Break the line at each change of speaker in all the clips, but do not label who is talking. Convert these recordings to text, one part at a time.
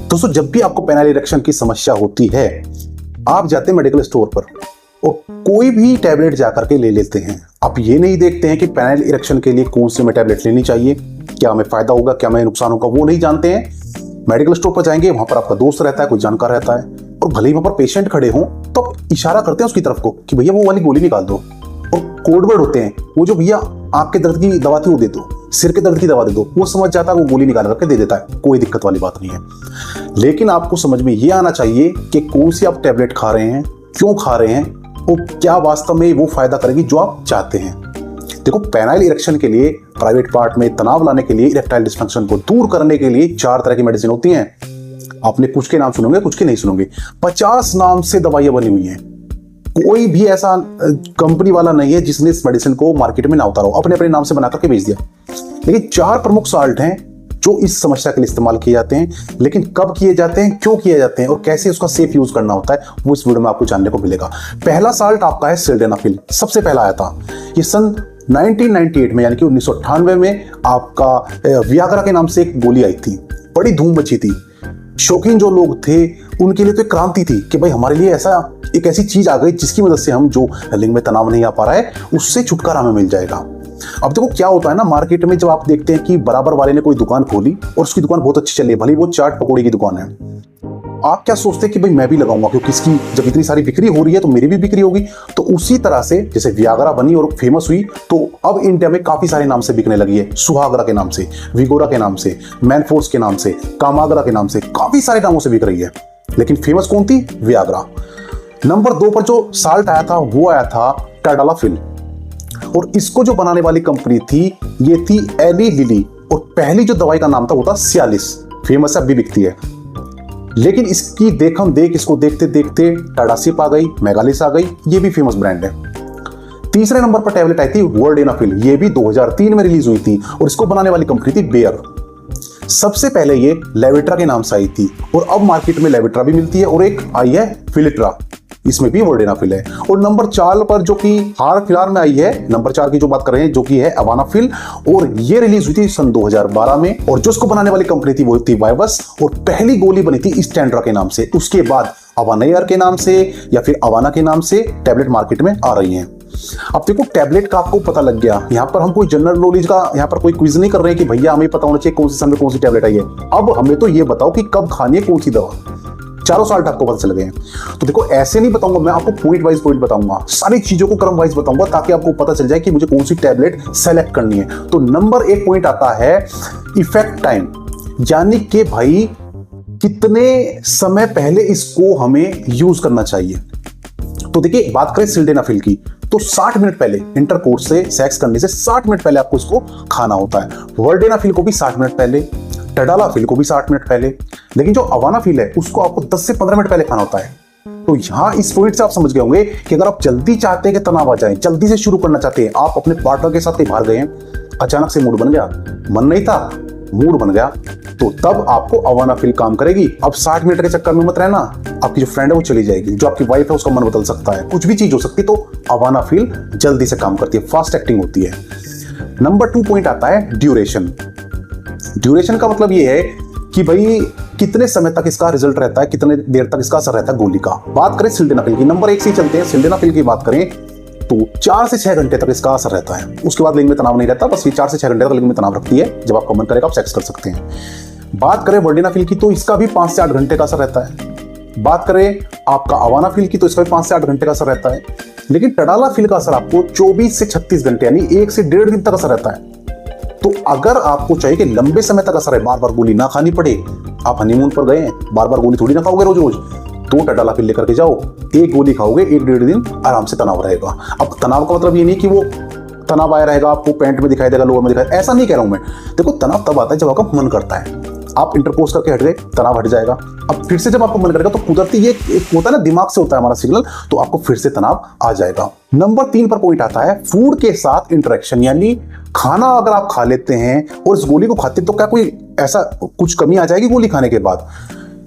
दोस्तों जब भी आपको पेनाइल इरेक्शन की समस्या होती है, आप जाते हैं मेडिकल स्टोर पर और कोई भी टैबलेट जाकर के ले लेते हैं। आप ये नहीं देखते हैं कि पेनाइल इरेक्शन के लिए कौन सी हमें टैबलेट लेनी चाहिए, क्या हमें फायदा होगा, क्या हमें नुकसान होगा, वो नहीं जानते हैं। मेडिकल स्टोर पर जाएंगे, वहां पर आपका दोस्त रहता है, कोई जानकार रहता है, और भले ही वहां पर पेशेंट खड़े हों तो आप इशारा करते हैं उसकी तरफ को कि भैया वो वाली गोली निकाल दो, और कोडवर्ड होते हैं वो जो भैया आंख के दर्द की दवा थी वो दे दो, सिर के दर्द की दवा दे दो, वो समझ जाता है, वो गोली निकाल करके दे देता है, कोई दिक्कत वाली बात नहीं है। लेकिन आपको समझ में ये आना चाहिए कि कौन सी आप टैबलेट खा रहे हैं, क्यों खा रहे हैं, और क्या वास्तव में वो फायदा करेगी जो आप चाहते हैं। देखो, पेनाइल इरेक्शन के लिए, प्राइवेट पार्ट में तनाव लाने के लिए, इरेक्टाइल डिस्फंक्शन को दूर करने के लिए 4 तरह की मेडिसिन होती हैं। आपने कुछ के नाम सुनोगे, कुछ के नहीं सुनोगे। 50 नाम से दवाइयां बनी हुई हैं। कोई भी ऐसा कंपनी वाला नहीं है जिसने इस मेडिसिन को मार्केट में ना उतारा, अपने अपने नाम से बना करके बेच दिया। लेकिन 4 प्रमुख साल्ट हैं जो इस समस्या के लिए इस्तेमाल किए जाते हैं। लेकिन कब किए जाते हैं, क्यों किए जाते हैं और कैसे उसका सेफ यूज करना होता है, वो इस वीडियो में आपको जानने को मिलेगा। पहला साल्ट आपका है सिल्डेनाफिल। सबसे पहला आया था ये सन 1998 में, यानी कि 1998 में आपका वियाग्रा के नाम से एक गोली आई थी, बड़ी धूम मची थी। शौकीन जो लोग थे उनके लिए तो एक क्रांति थी कि भाई हमारे लिए ऐसा एक ऐसी चीज आ गई जिसकी मदद से हम जो लिंग में तनाव नहीं आ पा रहा है उससे छुटकारा हमें मिल जाएगा। अब देखो क्या होता है ना, मार्केट में जब आप देखते हैं कि बराबर वाले ने कोई दुकान खोली और उसकी दुकान बहुत अच्छी चली है, भले वो चाट पकौड़ी की दुकान है, आप क्या सोचते हैं कि भाई मैं भी लगाऊंगा क्योंकि इसकी जब इतनी सारी बिक्री हो रही है तो मेरी भी बिक्री होगी। तो उसी तरह से जैसे वियाग्रा बनी और फेमस हुई, तो अब इंडिया में काफी सारे नाम से बिकने लगी है। सुहाग्रा के नाम से, विगोरा के नाम से, मैनफोर्स के नाम से, कामाग्रा के नाम से, काफी सारे नामों से बिक रही है। लेकिन फेमस कौन थी? वियाग्रा। नंबर 2 पर जो साल्ट आया था वो आया था टैडालाफिल, और इसको जो बनाने वाली कंपनी थी ये थी एली लिली, और पहली जो दवाई का नाम था वो था सियालिस। फेमस है, अभी बिकती है। लेकिन इसकी देखम देख, इसको देखते देखते टाडासिप आ गई, मेगालिस आ गई, ये भी फेमस ब्रांड है। तीसरे नंबर पर टैबलेट आई थी वर्डेनाफिल, ये भी 2003 में रिलीज हुई थी और इसको बनाने वाली कंपनी थी बेयर। सबसे पहले ये लेविट्रा के नाम से आई थी और अब मार्केट में लेविट्रा भी मिलती है, और एक आई है फिलिट्रा, इसमें भी वर्डेनाफिल है। और नंबर 4 पर जो कि हाल फिलहाल में आई है, नंबर 4 की जो बात कर रहे हैं, जो कि है अवानाफिल, और ये रिलीज हुई थी सन 2012 में, और जो इसको बनाने वाली कंपनी थी वो थी वाइवस, और पहली गोली बनी थी स्टैंड्रा के नाम से। उसके बाद अवानायर के नाम से या फिर अवाना के नाम से टैबलेट मार्केट में आ रही हैं। अब देखो, टैबलेट का आपको पता लग गया। यहाँ पर हम कोई जनरल नॉलेज का यहाँ पर कोई क्विज नहीं कर रहे हैं कि भैया हमें पता होना चाहिए कौन से समय कौन सी टैबलेट आई है। अब हमें तो ये बताओ कि कब खानी है कौन सी दवा। 4 साल्ट आपको पता चल गए हैं। तो देखो, ऐसे नहीं बताऊंगा मैं आपको, पॉइंट वाइज पॉइंट बताऊंगा, सारी चीजों को क्रम वाइज बताऊंगा ताकि आपको पता चल जाए कि मुझे कौन सी टैबलेट सेलेक्ट करनी है। तो नंबर 1 पॉइंट आता है इफेक्ट टाइम, यानी कि भाई कितने समय पहले इसको हमें यूज करना चाहिए। तो देखिए, बात करें सिल्डेनाफिल की तो 60 मिनट पहले, इंटरकोर्स से, सेक्स करने से 60 मिनट पहले आपको इसको खाना होता है। वर्डेनाफिल को भी 60 मिनट पहले, टैडालाफिल को भी 60 मिनट पहले, लेकिन जो अवानाफिल है उसको आपको 10 से 15 मिनट पहले खाना होता है। तो यहां इस पॉइंट से आप समझ गए होंगे कि अगर आप जल्दी चाहते हैं कि तनाव आ जाए, जल्दी से शुरू करना चाहते हैं, आप अपने पार्टनर के साथ कहीं बाहर गए हैं, अचानक से मूड बन गया, मन नहीं था, मूड बन गया, तो तब आपको अवानाफिल काम करेगी। अब 60 मिनट के चक्कर में मत रहना, आपकी जो फ्रेंड है वो चली जाएगी, जो आपकी वाइफ है उसका मन बदल सकता है, कुछ भी चीज हो सकती है। तो अवानाफिल जल्दी से काम करती है, फास्ट एक्टिंग होती है। नंबर 2 पॉइंट आता है ड्यूरेशन। ड्यूरेशन का मतलब ये है कि भाई कितने समय तक इसका रिजल्ट रहता है, कितने देर तक इसका असर रहता है गोली का। बात करें सिल्डेनाफिल की, नंबर 1 से ही चलते हैं। सिल्डेनाफिल की बात करें तो 4 से 6 घंटे तक इसका असर रहता है, उसके बाद लिंग में तनाव नहीं रहता। बस ये 4 से 6 घंटे तक लिंग में तनाव रखती है, जब आपका मन करेगा आप सेक्स कर सकते हैं। बात करें वर्डेनाफिल की तो इसका भी 5 से 8 घंटे का असर रहता है। बात करें आपका अवानाफिल की तो इसका भी 5 से 8 घंटे का असर रहता है। लेकिन टैडालाफिल का असर आपको 24 से 36 घंटे, यानी 1 से 1.5 दिन तक असर रहता है। तो अगर आपको चाहिए कि लंबे समय तक असर है, बार बार गोली ना खानी पड़े, आप हनीमून पर गए हैं, बार बार गोली थोड़ी ना खाओगे रोज रोज, तो टैडालाफिल लेकर के जाओ, एक गोली खाओगे, 1-1.5 दिन आराम से तनाव रहेगा। अब तनाव का मतलब ये नहीं कि वो तनाव आया रहेगा, आपको पैंट में दिखाई देगा, लोअर में दिखाई, ऐसा नहीं कह रहा हूं मैं। देखो, तनाव तब आता है जब आपका मन करता है, आप इंटरकोर्स करके हट गए, तनाव हट जाएगा। अब फिर से जब आपको मन करेगा तो कुदरती ये एक होता है ना, दिमाग से होता है हमारा सिग्नल, तो आपको फिर से तनाव आ जाएगा। नंबर 3 पर पॉइंट आता है फूड के साथ इंटरेक्शन, यानी खाना अगर आप खा लेते हैं और इस गोली को खाते तो क्या कोई ऐसा कुछ कमी आ जाएगी गोली खाने के बाद।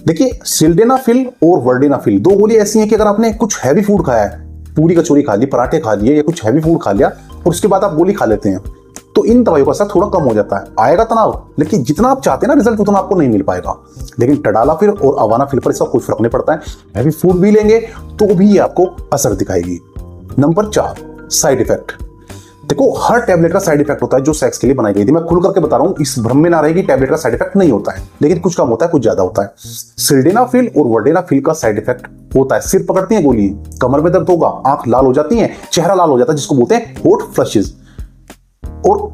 देखिए, सिल्डेनाफिल और वर्डेनाफिल 2 गोली ऐसी हैं कि अगर आपने कुछ हैवी फूड खाया है, पूरी कचौरी खा ली, पराठे खा लिए या कुछ हैवी फूड खा लिया और उसके बाद आप गोली खा लेते हैं, तो इन दवाइयों का असर थोड़ा कम हो जाता है। आएगा तनाव, लेकिन जितना आप चाहते हैं ना रिजल्ट उतना आपको नहीं मिल पाएगा। लेकिन टडालाफिल और अवानाफिल पर इसका कोई फर्क नहीं पड़ता है। हैवी फूड भी लेंगे तो भी ये आपको असर दिखाएगी। Number 4, side effect. देखो, हर टैबलेट का साइड इफेक्ट होता है जो सेक्स के लिए बनाई गई थी। मैं खुल करके बता रहा हूं, इस भ्रम में ना रहे कि टैबलेट का साइड इफेक्ट नहीं होता है, लेकिन कुछ कम होता है, कुछ ज्यादा होता है। सिल्डेनाफिल और वर्डेनाफिल का साइड इफेक्ट होता है, सिर पकड़ती है गोली, कमर में दर्द होगा, आंख लाल हो जाती है, चेहरा लाल हो जाता है, जिसको बोलते हैं हॉट फ्लशेस, और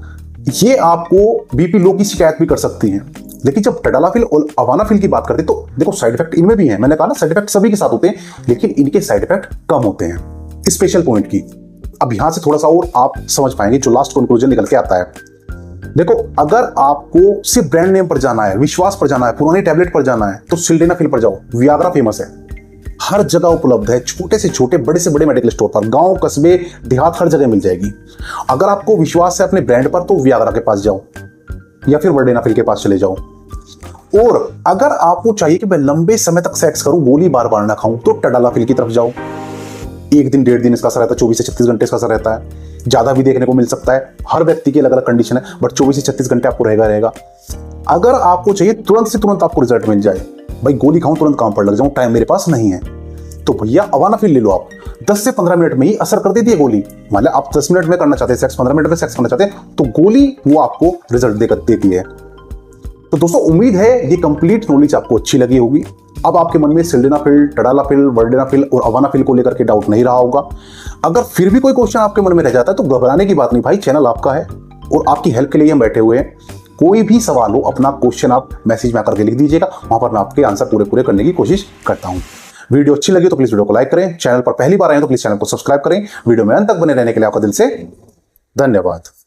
ये आपको बीपी लो की शिकायत भी कर सकती है। लेकिन जब टडालाफिल और अवानाफिल की बात करते हैं तो देखो साइड इफेक्ट इनमें भी है। मैंने कहा ना साइड इफेक्ट सभी के साथ होते हैं, लेकिन इनके साइड इफेक्ट कम होते हैं। स्पेशल पॉइंट की अब यहां से थोड़ा सा और आप समझ पाएंगे जो लास्ट कंक्लूजन निकल के आता है। देखो, अगर आपको सिर्फ ब्रांड नेम पर जाना है, विश्वास पर जाना है, पुरानी टैबलेट पर जाना है, तो सिल्डेनाफिल पर जाओ। वियाग्रा फेमस है, हर जगह उपलब्ध है, छोटे से छोटे बड़े से बड़े मेडिकल स्टोर पर, गांव कस्बे देहात हर जगह मिल जाएगी। अगर आपको विश्वास है अपने ब्रांड पर तो वियाग्रा के पास जाओ या फिर वर्डेनाफिल के पास चले जाओ। और अगर आपको चाहिए कि मैं लंबे समय तक सेक्स करूं, गोली बार बार ना खाऊं, तो टडालाफिल की तरफ जाओ। 1 दिन 1.5 दिन इसका असर रहता है, 24 से 36 घंटे इसका असर रहता है। ज्यादा भी देखने को मिल सकता है, हर व्यक्ति की अलग अलग कंडीशन है, बट 24 से 36 घंटे आपको रहेगा। अगर आपको चाहिए तुरंत से तुरंत आपको रिजल्ट मिल जाए, भाई गोली खाऊं तुरंत काम पर लग जाऊं, टाइम मेरे पास नहीं है, तो भैया अवानाफिल ले लो। आप 10 से 15 मिनट में ही असर कर देती है गोली। मतलब आप 10 मिनट में करना चाहते हैं सेक्स, 15 मिनट में सेक्स करना चाहते हैं, तो गोली वो आपको रिजल्ट देकर देती है। तो दोस्तों, उम्मीद है ये कंप्लीट नॉलेज आपको अच्छी लगी होगी। अब आपके मन में सिल्डेनाफिल, टडालाफिल, वर्डेनाफिल और अवानाफिल को लेकर के डाउट नहीं रहा होगा। अगर फिर भी कोई क्वेश्चन आपके मन में रह जाता है तो घबराने की बात नहीं भाई, चैनल आपका है और आपकी हेल्प के लिए हम बैठे हुए हैं। कोई भी सवाल हो, अपना क्वेश्चन आप मैसेज में आकर के लिख दीजिएगा, वहां पर मैं आपके आंसर पूरे करने की कोशिश करता हूं। वीडियो अच्छी लगी तो प्लीज वीडियो को लाइक करें, चैनल पर पहली बार आए तो प्लीज चैनल को सब्सक्राइब करें। वीडियो में अंत तक बने रहने के लिए आपका दिल से धन्यवाद।